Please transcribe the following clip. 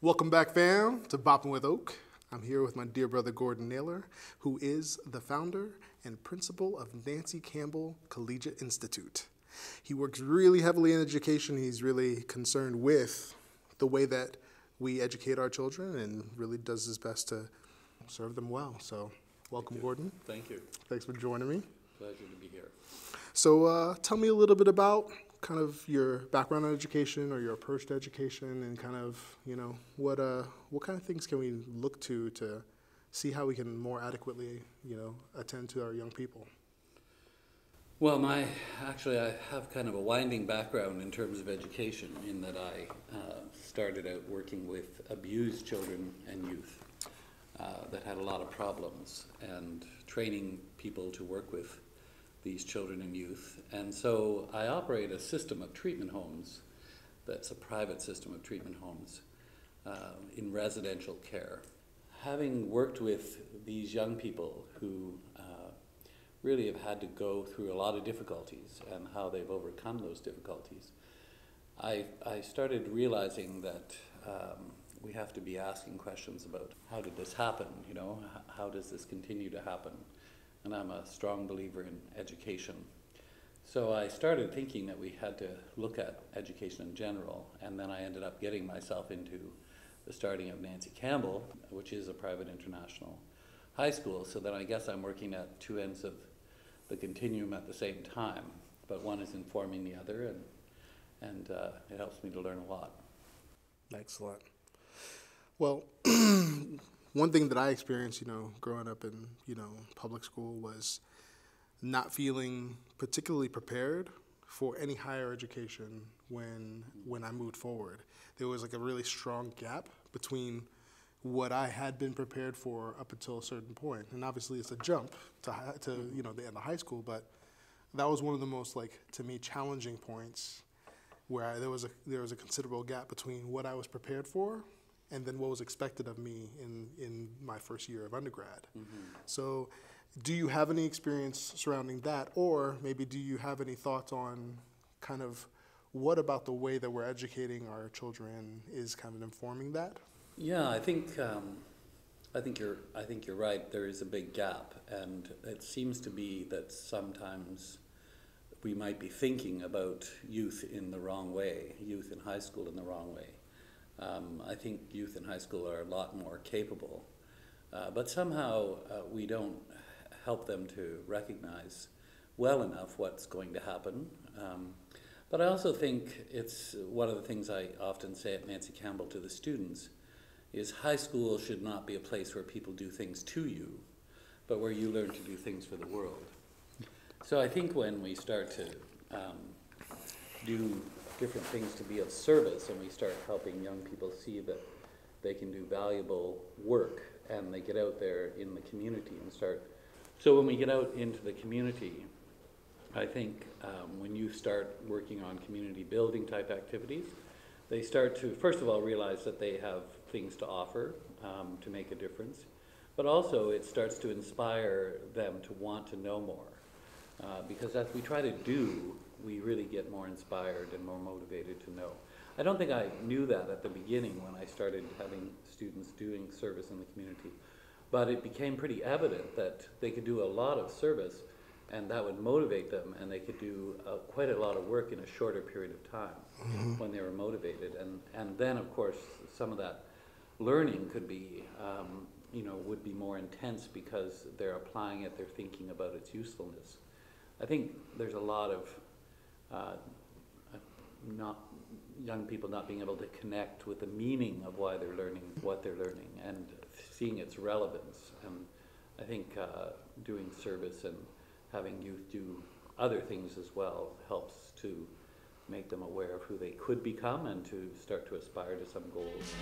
Welcome back, fam, to Bopping with Oak. I'm here with my dear brother Gordon Naylor, who is the founder and principal of Nancy Campbell Collegiate Institute. He works really heavily in education. He's really concerned with the way that we educate our children and really does his best to serve them well. So welcome, Gordon. Thank you. Thanks for joining me. Pleasure to be here. So tell me a little bit about kind of your background in education or your approach to education, and kind of, what kind of things can we look to see how we can more adequately, attend to our young people? Well, I have kind of a winding background in terms of education, in that I started out working with abused children and youth that had a lot of problems, and training people to work with these children and youth. And so I operate a system of treatment homes that's a private system of treatment homes in residential care. Having worked with these young people who really have had to go through a lot of difficulties and how they've overcome those difficulties, I started realizing that we have to be asking questions about how did this happen, how does this continue to happen? And I'm a strong believer in education. So I started thinking that we had to look at education in general, and then I ended up getting myself into the starting of Nancy Campbell, which is a private international high school. So then I guess I'm working at two ends of the continuum at the same time, but one is informing the other, and it helps me to learn a lot. Excellent. Well, one thing that I experienced, growing up in, public school, was not feeling particularly prepared for any higher education when I moved forward. There was like a really strong gap between what I had been prepared for up until a certain point. And obviously it's a jump to the end of high school, but that was one of the most, to me, challenging points where there was a considerable gap between what I was prepared for and then what was expected of me in my first year of undergrad. Mm-hmm. So do you have any experience surrounding that, or maybe do you have any thoughts on kind of what about the way that we're educating our children is kind of informing that? Yeah, I think you're right. There is a big gap, and it seems to be that sometimes we might be thinking about youth in the wrong way, youth in high school in the wrong way. I think youth in high school are a lot more capable, but somehow we don't help them to recognize well enough what's going to happen. But I also think it's one of the things I often say at Nancy Campbell to the students is high school should not be a place where people do things to you, but where you learn to do things for the world. So I think when we start to do different things to be of service, and we start helping young people see that they can do valuable work, and they get out there in the community and start. So when we get out into the community, I think when you start working on community building type activities, they start to, first of all, realize that they have things to offer to make a difference, but also it starts to inspire them to want to know more. Because as we try to do, we really get more inspired and more motivated to know. I don't think I knew that at the beginning when I started having students doing service in the community, but it became pretty evident that they could do a lot of service, and that would motivate them, and they could do quite a lot of work in a shorter period of time when they were motivated. And then, of course, some of that learning could be, would be more intense because they're applying it, they're thinking about its usefulness. I think there's a lot of young people not being able to connect with the meaning of why they're learning what they're learning and seeing its relevance. And I think doing service and having youth do other things as well helps to make them aware of who they could become and to start to aspire to some goals.